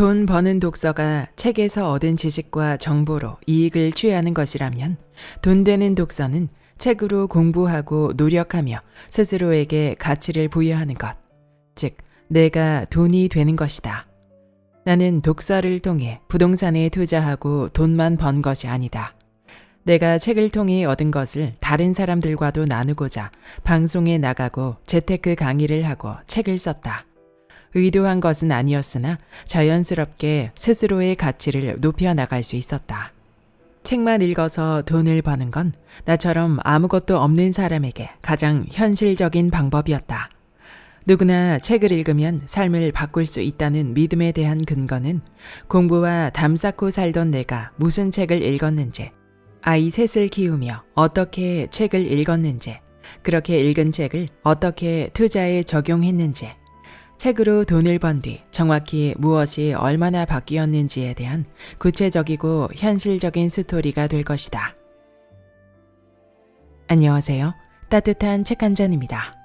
돈 버는 독서가 책에서 얻은 지식과 정보로 이익을 취하는 것이라면 돈 되는 독서는 책으로 공부하고 노력하며 스스로에게 가치를 부여하는 것, 즉 내가 돈이 되는 것이다. 나는 독서를 통해 부동산에 투자하고 돈만 번 것이 아니다. 내가 책을 통해 얻은 것을 다른 사람들과도 나누고자 방송에 나가고 재테크 강의를 하고 책을 썼다. 의도한 것은 아니었으나 자연스럽게 스스로의 가치를 높여나갈 수 있었다. 책만 읽어서 돈을 버는 건 나처럼 아무것도 없는 사람에게 가장 현실적인 방법이었다. 누구나 책을 읽으면 삶을 바꿀 수 있다는 믿음에 대한 근거는 공부와 담 쌓고 살던 내가 무슨 책을 읽었는지, 아이 셋을 키우며 어떻게 책을 읽었는지, 그렇게 읽은 책을 어떻게 투자에 적용했는지, 책으로 돈을 번 뒤 정확히 무엇이 얼마나 바뀌었는지에 대한 구체적이고 현실적인 스토리가 될 것이다. 안녕하세요. 따뜻한 책 한 잔입니다.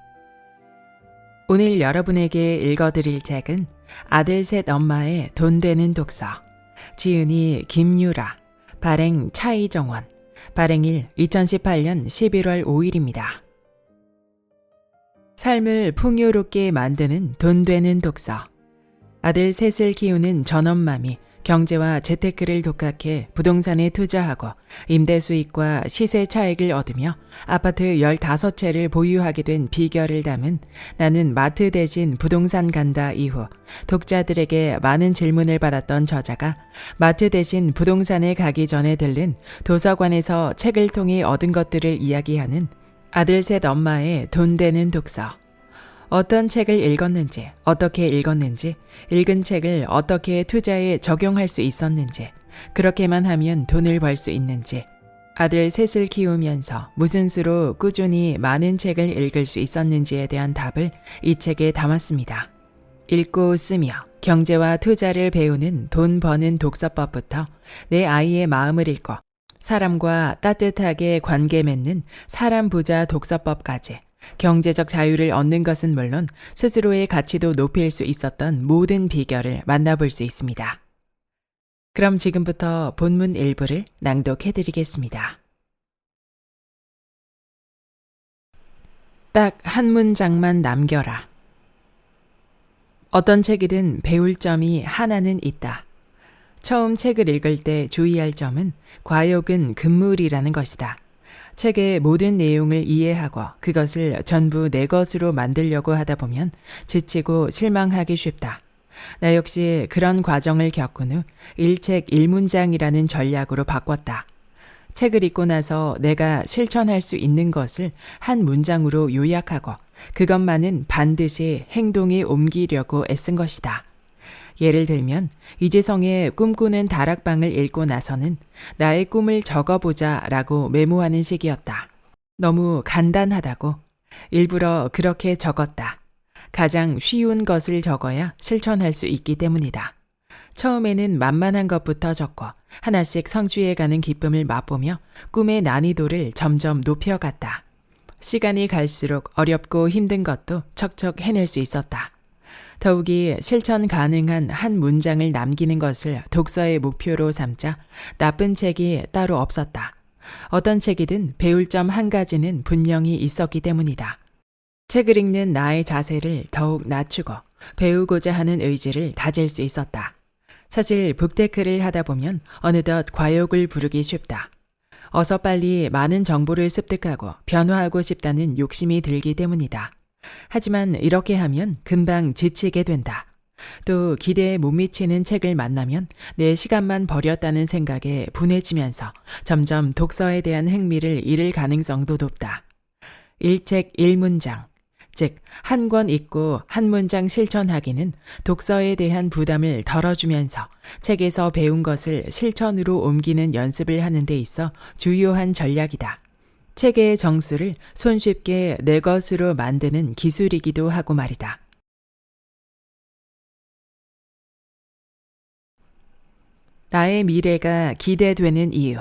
오늘 여러분에게 읽어드릴 책은 아들 셋 엄마의 돈 되는 독서, 지은이 김유라, 발행 차이정원, 발행일 2018년 11월 5일입니다. 삶을 풍요롭게 만드는 돈 되는 독서. 아들 셋을 키우는 전엄맘이 경제와 재테크를 독학해 부동산에 투자하고 임대 수익과 시세 차익을 얻으며 아파트 15채를 보유하게 된 비결을 담은 나는 마트 대신 부동산 간다 이후 독자들에게 많은 질문을 받았던 저자가 마트 대신 부동산에 가기 전에 들른 도서관에서 책을 통해 얻은 것들을 이야기하는 아들 셋 엄마의 돈 되는 독서. 어떤 책을 읽었는지, 어떻게 읽었는지, 읽은 책을 어떻게 투자에 적용할 수 있었는지, 그렇게만 하면 돈을 벌 수 있는지, 아들 셋을 키우면서 무슨 수로 꾸준히 많은 책을 읽을 수 있었는지에 대한 답을 이 책에 담았습니다. 읽고 쓰며 경제와 투자를 배우는 돈 버는 독서법부터 내 아이의 마음을 읽고 사람과 따뜻하게 관계 맺는 사람 부자 독서법까지 경제적 자유를 얻는 것은 물론 스스로의 가치도 높일 수 있었던 모든 비결을 만나볼 수 있습니다. 그럼 지금부터 본문 일부를 낭독해 드리겠습니다. 딱 한 문장만 남겨라. 어떤 책이든 배울 점이 하나는 있다. 처음 책을 읽을 때 주의할 점은 과욕은 금물이라는 것이다. 책의 모든 내용을 이해하고 그것을 전부 내 것으로 만들려고 하다 보면 지치고 실망하기 쉽다. 나 역시 그런 과정을 겪은 후 일책 일문장이라는 전략으로 바꿨다. 책을 읽고 나서 내가 실천할 수 있는 것을 한 문장으로 요약하고 그것만은 반드시 행동에 옮기려고 애쓴 것이다. 예를 들면 이재성의 꿈꾸는 다락방을 읽고 나서는 나의 꿈을 적어보자 라고 메모하는 식이었다. 너무 간단하다고 일부러 그렇게 적었다. 가장 쉬운 것을 적어야 실천할 수 있기 때문이다. 처음에는 만만한 것부터 적고 하나씩 성취해가는 기쁨을 맛보며 꿈의 난이도를 점점 높여갔다. 시간이 갈수록 어렵고 힘든 것도 척척 해낼 수 있었다. 더욱이 실천 가능한 한 문장을 남기는 것을 독서의 목표로 삼자 나쁜 책이 따로 없었다. 어떤 책이든 배울 점 한 가지는 분명히 있었기 때문이다. 책을 읽는 나의 자세를 더욱 낮추고 배우고자 하는 의지를 다질 수 있었다. 사실 북테크를 하다 보면 어느덧 과욕을 부르기 쉽다. 어서 빨리 많은 정보를 습득하고 변화하고 싶다는 욕심이 들기 때문이다. 하지만 이렇게 하면 금방 지치게 된다. 또 기대에 못 미치는 책을 만나면 내 시간만 버렸다는 생각에 분해지면서 점점 독서에 대한 흥미를 잃을 가능성도 높다. 일책 일문장, 즉 한 권 읽고 한 문장 실천하기는 독서에 대한 부담을 덜어주면서 책에서 배운 것을 실천으로 옮기는 연습을 하는 데 있어 주요한 전략이다. 책의 정수를 손쉽게 내 것으로 만드는 기술이기도 하고 말이다. 나의 미래가 기대되는 이유.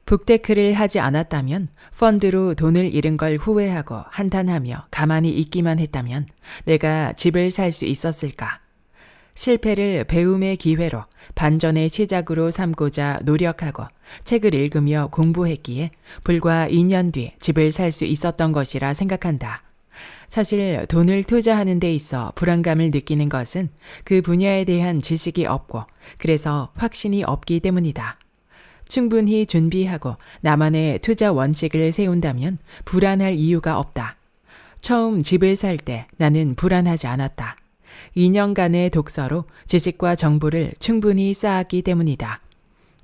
북테크를 하지 않았다면, 펀드로 돈을 잃은 걸 후회하고 한탄하며 가만히 있기만 했다면 내가 집을 살 수 있었을까? 실패를 배움의 기회로 반전의 시작으로 삼고자 노력하고 책을 읽으며 공부했기에 불과 2년 뒤 집을 살 수 있었던 것이라 생각한다. 사실 돈을 투자하는 데 있어 불안감을 느끼는 것은 그 분야에 대한 지식이 없고 그래서 확신이 없기 때문이다. 충분히 준비하고 나만의 투자 원칙을 세운다면 불안할 이유가 없다. 처음 집을 살 때 나는 불안하지 않았다. 2년간의 독서로 지식과 정보를 충분히 쌓았기 때문이다.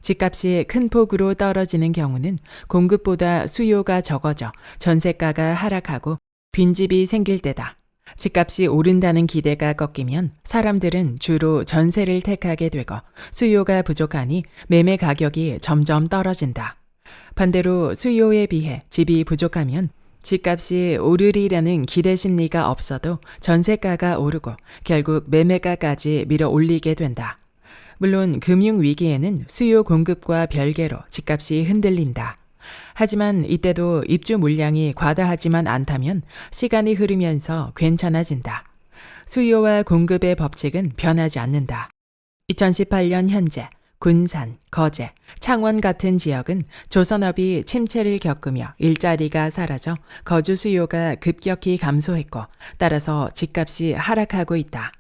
집값이 큰 폭으로 떨어지는 경우는 공급보다 수요가 적어져 전세가가 하락하고 빈집이 생길 때다. 집값이 오른다는 기대가 꺾이면 사람들은 주로 전세를 택하게 되고 수요가 부족하니 매매 가격이 점점 떨어진다. 반대로 수요에 비해 집이 부족하면 집값이 오르리라는 기대 심리가 없어도 전세가가 오르고 결국 매매가까지 밀어 올리게 된다. 물론 금융위기에는 수요 공급과 별개로 집값이 흔들린다. 하지만 이때도 입주 물량이 과다하지만 않다면 시간이 흐르면서 괜찮아진다. 수요와 공급의 법칙은 변하지 않는다. 2018년 현재 군산, 거제, 창원 같은 지역은 조선업이 침체를 겪으며 일자리가 사라져 거주 수요가 급격히 감소했고 따라서 집값이 하락하고 있다.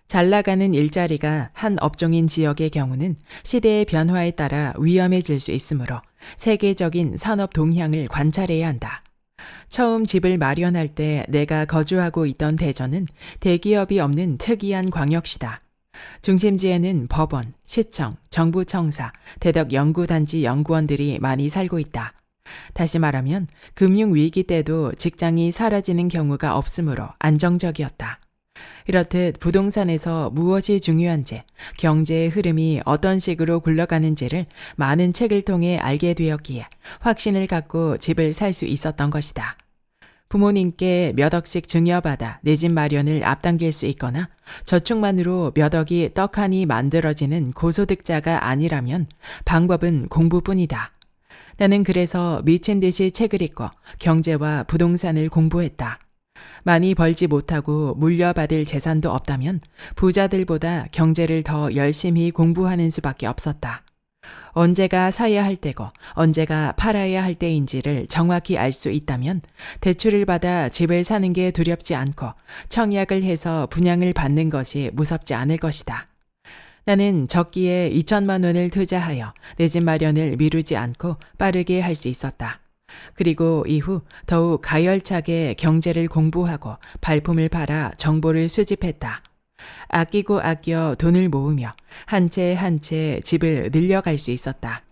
잘 나가는 일자리가 한 업종인 지역의 경우는 시대의 변화에 따라 위험해질 수 있으므로 세계적인 산업 동향을 관찰해야 한다. 처음 집을 마련할 때 내가 거주하고 있던 대전은 대기업이 없는 특이한 광역시다. 중심지에는 법원, 시청, 정부청사, 대덕연구단지 연구원들이 많이 살고 있다. 다시 말하면 금융위기 때도 직장이 사라지는 경우가 없으므로 안정적이었다. 이렇듯 부동산에서 무엇이 중요한지, 경제의 흐름이 어떤 식으로 굴러가는지를 많은 책을 통해 알게 되었기에 확신을 갖고 집을 살 수 있었던 것이다. 부모님께 몇 억씩 증여받아 내 집 마련을 앞당길 수 있거나 저축만으로 몇 억이 떡하니 만들어지는 고소득자가 아니라면 방법은 공부뿐이다. 나는 그래서 미친 듯이 책을 읽고 경제와 부동산을 공부했다. 많이 벌지 못하고 물려받을 재산도 없다면 부자들보다 경제를 더 열심히 공부하는 수밖에 없었다. 언제가 사야 할 때고 언제가 팔아야 할 때인지를 정확히 알 수 있다면 대출을 받아 집을 사는 게 두렵지 않고 청약을 해서 분양을 받는 것이 무섭지 않을 것이다. 나는 적기에 2천만 원을 투자하여 내 집 마련을 미루지 않고 빠르게 할 수 있었다. 그리고 이후 더욱 가열차게 경제를 공부하고 발품을 팔아 정보를 수집했다. 아끼고 아껴 돈을 모으며 한 채 한 채 집을 늘려갈 수 있었다.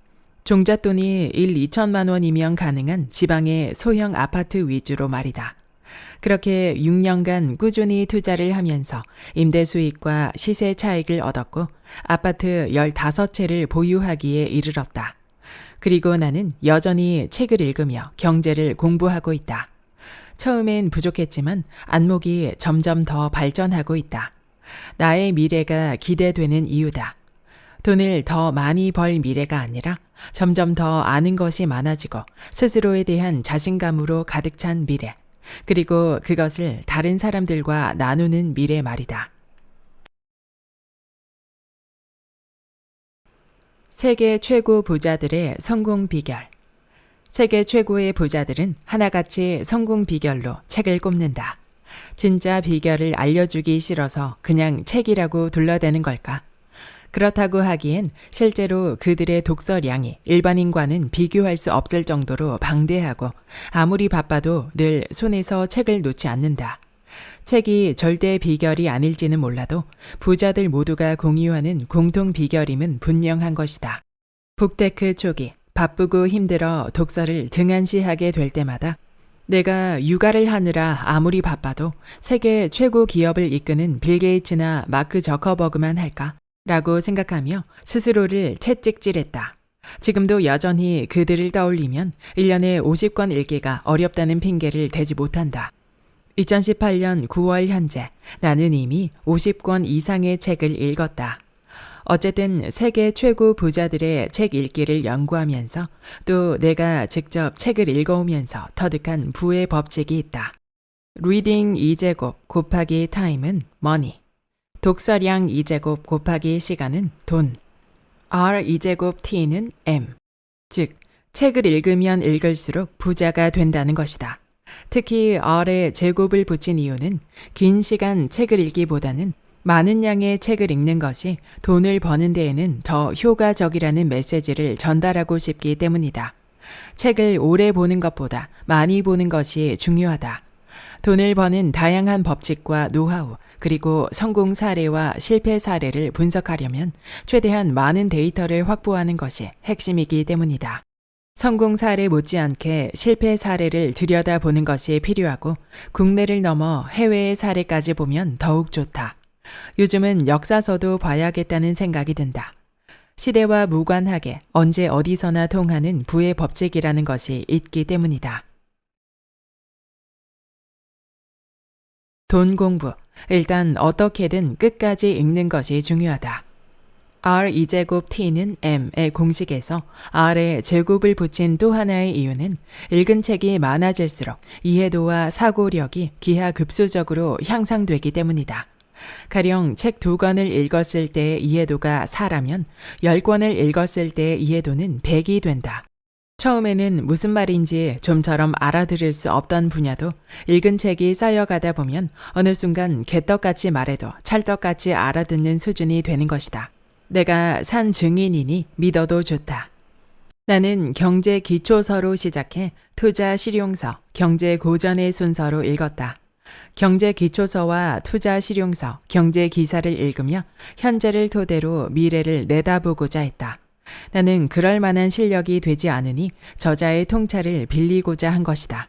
종잣돈이 2천만 원이면 가능한 지방의 소형 아파트 위주로 말이다. 그렇게 6년간 꾸준히 투자를 하면서 임대 수익과 시세 차익을 얻었고 아파트 15채를 보유하기에 이르렀다. 그리고 나는 여전히 책을 읽으며 경제를 공부하고 있다. 처음엔 부족했지만 안목이 점점 더 발전하고 있다. 나의 미래가 기대되는 이유다. 돈을 더 많이 벌 미래가 아니라 점점 더 아는 것이 많아지고 스스로에 대한 자신감으로 가득 찬 미래. 그리고 그것을 다른 사람들과 나누는 미래 말이다. 세계 최고 부자들의 성공 비결. 세계 최고의 부자들은 하나같이 성공 비결로 책을 꼽는다. 진짜 비결을 알려주기 싫어서 그냥 책이라고 둘러대는 걸까? 그렇다고 하기엔 실제로 그들의 독서량이 일반인과는 비교할 수 없을 정도로 방대하고 아무리 바빠도 늘 손에서 책을 놓지 않는다. 책이 절대 비결이 아닐지는 몰라도 부자들 모두가 공유하는 공통 비결임은 분명한 것이다. 북테크 초기 바쁘고 힘들어 독서를 등한시하게 될 때마다 내가 육아를 하느라 아무리 바빠도 세계 최고 기업을 이끄는 빌 게이츠나 마크 저커버그만 할까? 라고 생각하며 스스로를 채찍질했다. 지금도 여전히 그들을 떠올리면 1년에 50권 읽기가 어렵다는 핑계를 대지 못한다. 2018년 9월 현재 나는 이미 50권 이상의 책을 읽었다. 어쨌든 세계 최고 부자들의 책 읽기를 연구하면서 또 내가 직접 책을 읽어오면서 터득한 부의 법칙이 있다. 리딩 2제곱 곱하기 타임은 머니. 독서량 2제곱 곱하기 시간은 돈. R 2제곱 T는 M. 즉, 책을 읽으면 읽을수록 부자가 된다는 것이다. 특히 R에 제곱을 붙인 이유는 긴 시간 책을 읽기보다는 많은 양의 책을 읽는 것이 돈을 버는 데에는 더 효과적이라는 메시지를 전달하고 싶기 때문이다. 책을 오래 보는 것보다 많이 보는 것이 중요하다. 돈을 버는 다양한 법칙과 노하우, 그리고 성공 사례와 실패 사례를 분석하려면 최대한 많은 데이터를 확보하는 것이 핵심이기 때문이다. 성공 사례 못지않게 실패 사례를 들여다보는 것이 필요하고 국내를 넘어 해외의 사례까지 보면 더욱 좋다. 요즘은 역사서도 봐야겠다는 생각이 든다. 시대와 무관하게 언제 어디서나 통하는 부의 법칙이라는 것이 있기 때문이다. 돈 공부. 일단 어떻게든 끝까지 읽는 것이 중요하다. R 2제곱 T는 M의 공식에서 R에 제곱을 붙인 또 하나의 이유는 읽은 책이 많아질수록 이해도와 사고력이 기하급수적으로 향상되기 때문이다. 가령 책 2권을 읽었을 때의 이해도가 4라면 10권을 읽었을 때의 이해도는 100이 된다. 처음에는 무슨 말인지 좀처럼 알아들을 수 없던 분야도 읽은 책이 쌓여가다 보면 어느 순간 개떡같이 말해도 찰떡같이 알아듣는 수준이 되는 것이다. 내가 산 증인이니 믿어도 좋다. 나는 경제 기초서로 시작해 투자 실용서, 경제 고전의 순서로 읽었다. 경제 기초서와 투자 실용서, 경제 기사를 읽으며 현재를 토대로 미래를 내다보고자 했다. 나는 그럴 만한 실력이 되지 않으니 저자의 통찰을 빌리고자 한 것이다.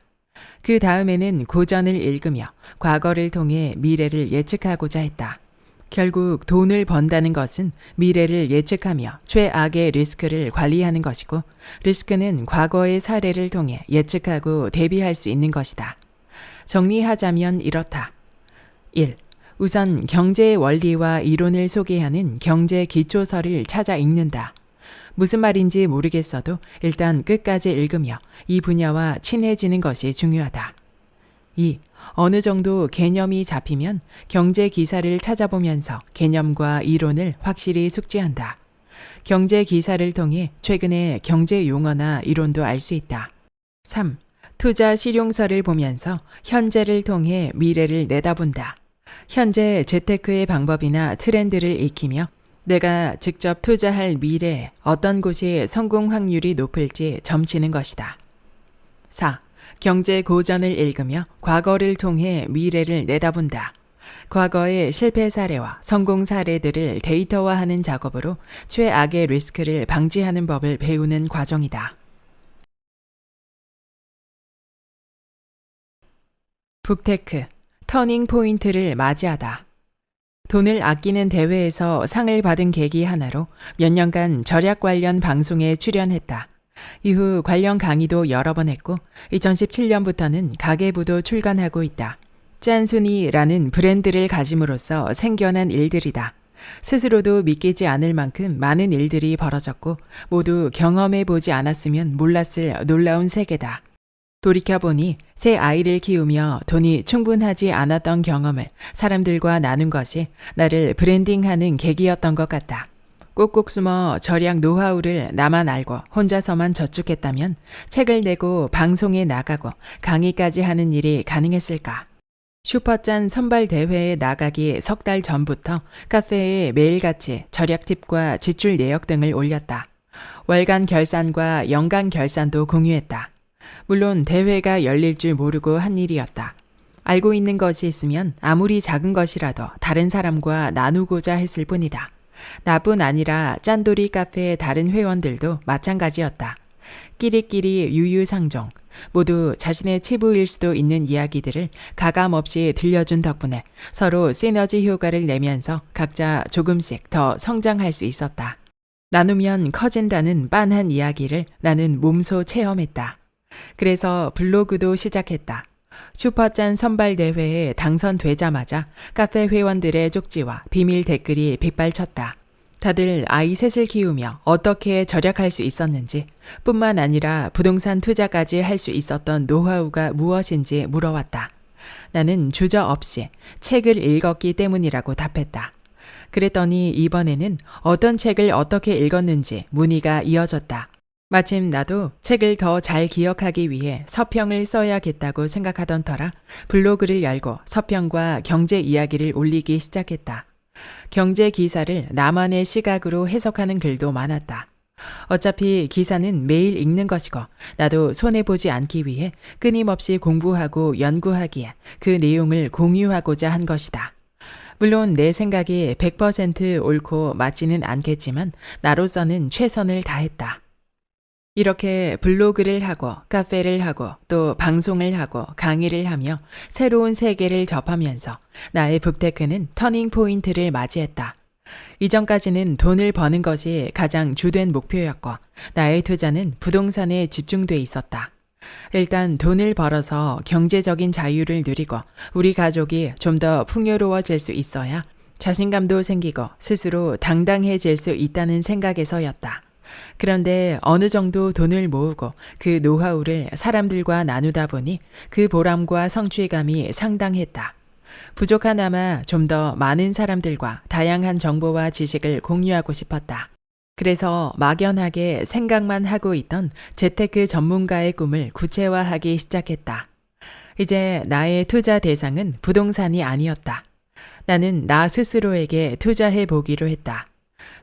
그 다음에는 고전을 읽으며 과거를 통해 미래를 예측하고자 했다. 결국 돈을 번다는 것은 미래를 예측하며 최악의 리스크를 관리하는 것이고, 리스크는 과거의 사례를 통해 예측하고 대비할 수 있는 것이다. 정리하자면 이렇다. 1. 우선 경제의 원리와 이론을 소개하는 경제 기초서를 찾아 읽는다. 무슨 말인지 모르겠어도 일단 끝까지 읽으며 이 분야와 친해지는 것이 중요하다. 2. 어느 정도 개념이 잡히면 경제 기사를 찾아보면서 개념과 이론을 확실히 숙지한다. 경제 기사를 통해 최근의 경제 용어나 이론도 알 수 있다. 3. 투자 실용서를 보면서 현재를 통해 미래를 내다본다. 현재 재테크의 방법이나 트렌드를 익히며 내가 직접 투자할 미래에 어떤 곳이 성공 확률이 높을지 점치는 것이다. 4. 경제 고전을 읽으며 과거를 통해 미래를 내다본다. 과거의 실패 사례와 성공 사례들을 데이터화하는 작업으로 최악의 리스크를 방지하는 법을 배우는 과정이다. 북테크, 터닝 포인트를 맞이하다. 돈을 아끼는 대회에서 상을 받은 계기 하나로 몇 년간 절약 관련 방송에 출연했다. 이후 관련 강의도 여러 번 했고 2017년부터는 가계부도 출간하고 있다. 짠순이라는 브랜드를 가짐으로써 생겨난 일들이다. 스스로도 믿기지 않을 만큼 많은 일들이 벌어졌고 모두 경험해보지 않았으면 몰랐을 놀라운 세계다. 돌이켜보니 새 아이를 키우며 돈이 충분하지 않았던 경험을 사람들과 나눈 것이 나를 브랜딩하는 계기였던 것 같다. 꼭꼭 숨어 절약 노하우를 나만 알고 혼자서만 저축했다면 책을 내고 방송에 나가고 강의까지 하는 일이 가능했을까? 슈퍼짠 선발 대회에 나가기 석 달 전부터 카페에 매일같이 절약 팁과 지출 내역 등을 올렸다. 월간 결산과 연간 결산도 공유했다. 물론 대회가 열릴 줄 모르고 한 일이었다. 알고 있는 것이 있으면 아무리 작은 것이라도 다른 사람과 나누고자 했을 뿐이다. 나뿐 아니라 짠돌이 카페의 다른 회원들도 마찬가지였다. 끼리끼리 유유상종, 모두 자신의 치부일 수도 있는 이야기들을 가감없이 들려준 덕분에 서로 시너지 효과를 내면서 각자 조금씩 더 성장할 수 있었다. 나누면 커진다는 빤한 이야기를 나는 몸소 체험했다. 그래서 블로그도 시작했다. 슈퍼짠 선발대회에 당선되자마자 카페 회원들의 쪽지와 비밀 댓글이 빗발쳤다. 다들 아이 셋을 키우며 어떻게 절약할 수 있었는지 뿐만 아니라 부동산 투자까지 할 수 있었던 노하우가 무엇인지 물어왔다. 나는 주저없이 책을 읽었기 때문이라고 답했다. 그랬더니 이번에는 어떤 책을 어떻게 읽었는지 문의가 이어졌다. 마침 나도 책을 더 잘 기억하기 위해 서평을 써야겠다고 생각하던 터라 블로그를 열고 서평과 경제 이야기를 올리기 시작했다. 경제 기사를 나만의 시각으로 해석하는 글도 많았다. 어차피 기사는 매일 읽는 것이고 나도 손해보지 않기 위해 끊임없이 공부하고 연구하기에 그 내용을 공유하고자 한 것이다. 물론 내 생각이 100% 옳고 맞지는 않겠지만 나로서는 최선을 다했다. 이렇게 블로그를 하고 카페를 하고 또 방송을 하고 강의를 하며 새로운 세계를 접하면서 나의 북테크는 터닝 포인트를 맞이했다. 이전까지는 돈을 버는 것이 가장 주된 목표였고 나의 투자는 부동산에 집중돼 있었다. 일단 돈을 벌어서 경제적인 자유를 누리고 우리 가족이 좀 더 풍요로워질 수 있어야 자신감도 생기고 스스로 당당해질 수 있다는 생각에서였다. 그런데 어느 정도 돈을 모으고 그 노하우를 사람들과 나누다 보니 그 보람과 성취감이 상당했다. 부족하나마 좀 더 많은 사람들과 다양한 정보와 지식을 공유하고 싶었다. 그래서 막연하게 생각만 하고 있던 재테크 전문가의 꿈을 구체화하기 시작했다. 이제 나의 투자 대상은 부동산이 아니었다. 나는 나 스스로에게 투자해 보기로 했다.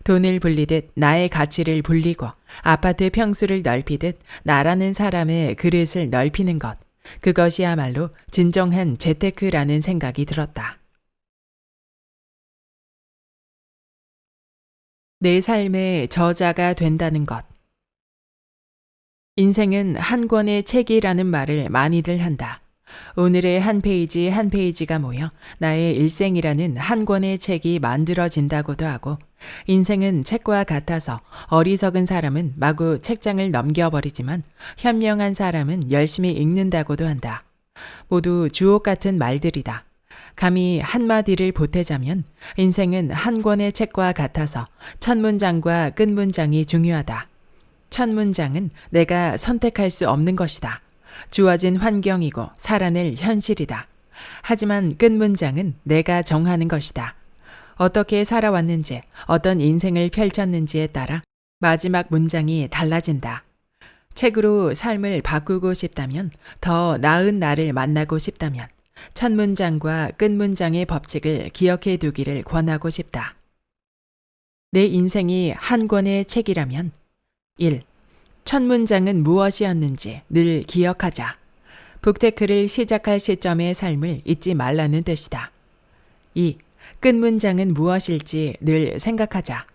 돈을 불리듯 나의 가치를 불리고 아파트 평수를 넓히듯 나라는 사람의 그릇을 넓히는 것. 그것이야말로 진정한 재테크라는 생각이 들었다. 내 삶의 저자가 된다는 것. 인생은 한 권의 책이라는 말을 많이들 한다. 오늘의 한 페이지 한 페이지가 모여 나의 일생이라는 한 권의 책이 만들어진다고도 하고 인생은 책과 같아서 어리석은 사람은 마구 책장을 넘겨버리지만 현명한 사람은 열심히 읽는다고도 한다. 모두 주옥 같은 말들이다. 감히 한마디를 보태자면 인생은 한 권의 책과 같아서 첫 문장과 끝 문장이 중요하다. 첫 문장은 내가 선택할 수 없는 것이다. 주어진 환경이고 살아낼 현실이다. 하지만 끝 문장은 내가 정하는 것이다. 어떻게 살아왔는지, 어떤 인생을 펼쳤는지에 따라 마지막 문장이 달라진다. 책으로 삶을 바꾸고 싶다면, 더 나은 나를 만나고 싶다면, 첫 문장과 끝 문장의 법칙을 기억해 두기를 권하고 싶다. 내 인생이 한 권의 책이라면 1. 첫 문장은 무엇이었는지 늘 기억하자. 북테크를 시작할 시점의 삶을 잊지 말라는 뜻이다. 2. 끝 문장은 무엇일지 늘 생각하자.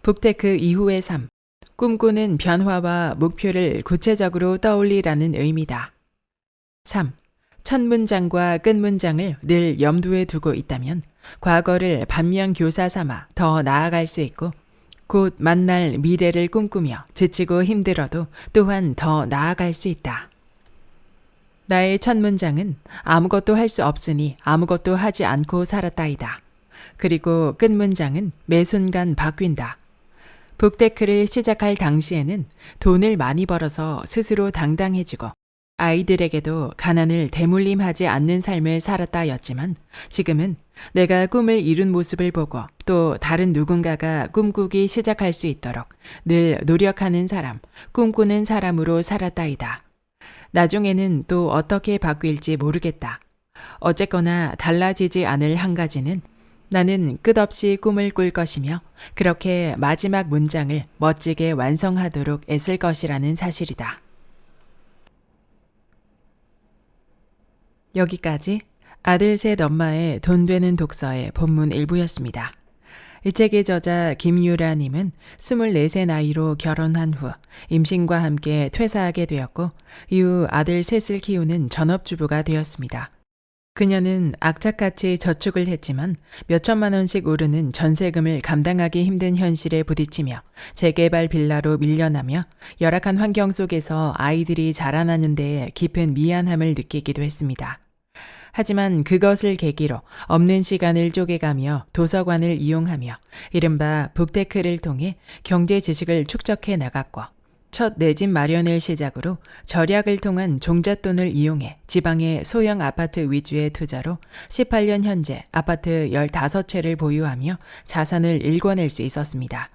북테크 이후의 삶, 꿈꾸는 변화와 목표를 구체적으로 떠올리라는 의미다. 3. 첫 문장과 끝 문장을 늘 염두에 두고 있다면 과거를 반면교사 삼아 더 나아갈 수 있고 곧 만날 미래를 꿈꾸며 지치고 힘들어도 또한 더 나아갈 수 있다. 나의 첫 문장은 아무것도 할 수 없으니 아무것도 하지 않고 살았다이다. 그리고 끝 문장은 매 순간 바뀐다. 북테크를 시작할 당시에는 돈을 많이 벌어서 스스로 당당해지고 아이들에게도 가난을 대물림하지 않는 삶을 살았다였지만 지금은 내가 꿈을 이룬 모습을 보고 또 다른 누군가가 꿈꾸기 시작할 수 있도록 늘 노력하는 사람, 꿈꾸는 사람으로 살았다이다. 나중에는 또 어떻게 바뀔지 모르겠다. 어쨌거나 달라지지 않을 한 가지는 나는 끝없이 꿈을 꿀 것이며 그렇게 마지막 문장을 멋지게 완성하도록 애쓸 것이라는 사실이다. 여기까지 아들 셋 엄마의 돈 되는 독서의 본문 일부였습니다. 이 책의 저자 김유라님은 24세 나이로 결혼한 후 임신과 함께 퇴사하게 되었고 이후 아들 셋을 키우는 전업주부가 되었습니다. 그녀는 악착같이 저축을 했지만 몇천만 원씩 오르는 전세금을 감당하기 힘든 현실에 부딪히며 재개발 빌라로 밀려나며 열악한 환경 속에서 아이들이 자라나는 데에 깊은 미안함을 느끼기도 했습니다. 하지만 그것을 계기로 없는 시간을 쪼개가며 도서관을 이용하며 이른바 북테크를 통해 경제 지식을 축적해 나갔고 첫 내 집 마련을 시작으로 절약을 통한 종잣돈을 이용해 지방의 소형 아파트 위주의 투자로 18년 현재 아파트 15채를 보유하며 자산을 일궈낼 수 있었습니다.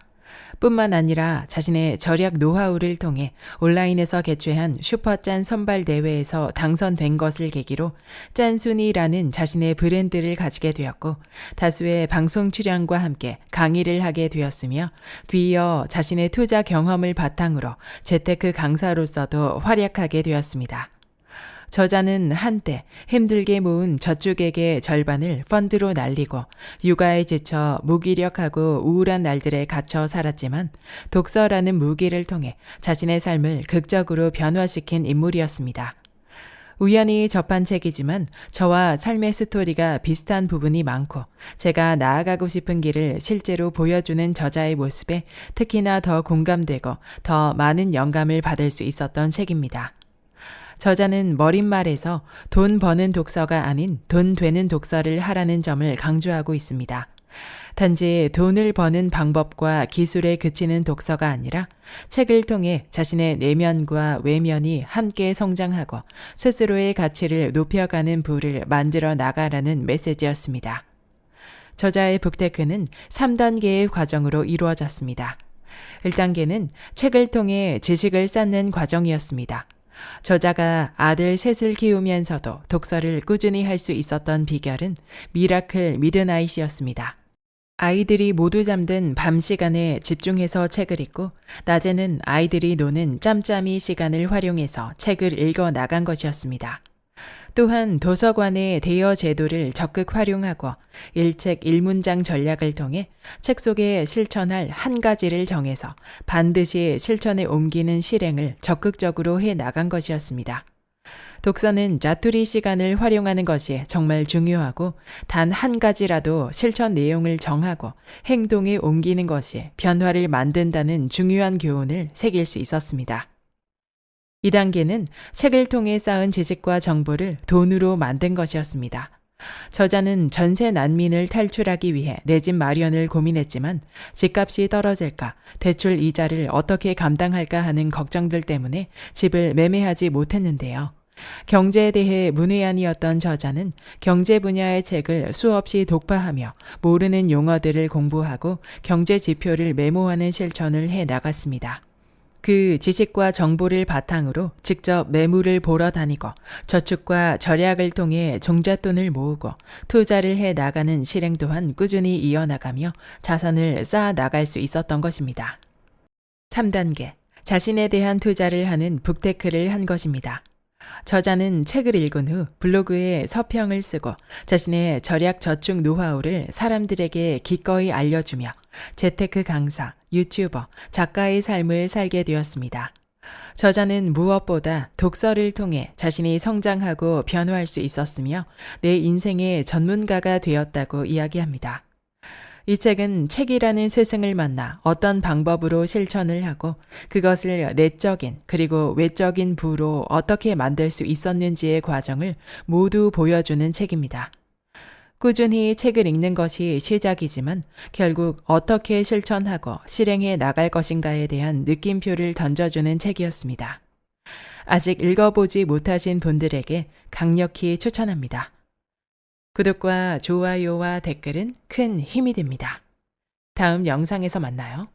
뿐만 아니라 자신의 절약 노하우를 통해 온라인에서 개최한 슈퍼짠 선발 대회에서 당선된 것을 계기로 짠순이라는 자신의 브랜드를 가지게 되었고 다수의 방송 출연과 함께 강의를 하게 되었으며 뒤이어 자신의 투자 경험을 바탕으로 재테크 강사로서도 활약하게 되었습니다. 저자는 한때 힘들게 모은 저축액의 절반을 펀드로 날리고 육아에 지쳐 무기력하고 우울한 날들에 갇혀 살았지만 독서라는 무기를 통해 자신의 삶을 극적으로 변화시킨 인물이었습니다. 우연히 접한 책이지만 저와 삶의 스토리가 비슷한 부분이 많고 제가 나아가고 싶은 길을 실제로 보여주는 저자의 모습에 특히나 더 공감되고 더 많은 영감을 받을 수 있었던 책입니다. 저자는 머릿말에서 돈 버는 독서가 아닌 돈 되는 독서를 하라는 점을 강조하고 있습니다. 단지 돈을 버는 방법과 기술에 그치는 독서가 아니라 책을 통해 자신의 내면과 외면이 함께 성장하고 스스로의 가치를 높여가는 부를 만들어 나가라는 메시지였습니다. 저자의 북테크는 3단계의 과정으로 이루어졌습니다. 1단계는 책을 통해 지식을 쌓는 과정이었습니다. 저자가 아들 셋을 키우면서도 독서를 꾸준히 할 수 있었던 비결은 미라클 미드나잇이었습니다. 아이들이 모두 잠든 밤 시간에 집중해서 책을 읽고 낮에는 아이들이 노는 짬짬이 시간을 활용해서 책을 읽어 나간 것이었습니다. 또한 도서관의 대여 제도를 적극 활용하고 일책 일문장 전략을 통해 책 속에 실천할 한 가지를 정해서 반드시 실천에 옮기는 실행을 적극적으로 해 나간 것이었습니다. 독서는 자투리 시간을 활용하는 것이 정말 중요하고 단 한 가지라도 실천 내용을 정하고 행동에 옮기는 것이 변화를 만든다는 중요한 교훈을 새길 수 있었습니다. 2단계는 책을 통해 쌓은 지식과 정보를 돈으로 만든 것이었습니다. 저자는 전세 난민을 탈출하기 위해 내 집 마련을 고민했지만 집값이 떨어질까, 대출 이자를 어떻게 감당할까 하는 걱정들 때문에 집을 매매하지 못했는데요. 경제에 대해 문외한이었던 저자는 경제 분야의 책을 수없이 독파하며 모르는 용어들을 공부하고 경제 지표를 메모하는 실천을 해 나갔습니다. 그 지식과 정보를 바탕으로 직접 매물을 보러 다니고 저축과 절약을 통해 종잣돈을 모으고 투자를 해 나가는 실행 또한 꾸준히 이어나가며 자산을 쌓아 나갈 수 있었던 것입니다. 3단계, 자신에 대한 투자를 하는 북테크를 한 것입니다. 저자는 책을 읽은 후 블로그에 서평을 쓰고 자신의 절약 저축 노하우를 사람들에게 기꺼이 알려주며 재테크 강사, 유튜버, 작가의 삶을 살게 되었습니다. 저자는 무엇보다 독서를 통해 자신이 성장하고 변화할 수 있었으며 내 인생의 전문가가 되었다고 이야기합니다. 이 책은 책이라는 스승을 만나 어떤 방법으로 실천을 하고 그것을 내적인 그리고 외적인 부로 어떻게 만들 수 있었는지의 과정을 모두 보여주는 책입니다. 꾸준히 책을 읽는 것이 시작이지만 결국 어떻게 실천하고 실행해 나갈 것인가에 대한 느낌표를 던져주는 책이었습니다. 아직 읽어보지 못하신 분들에게 강력히 추천합니다. 구독과 좋아요와 댓글은 큰 힘이 됩니다. 다음 영상에서 만나요.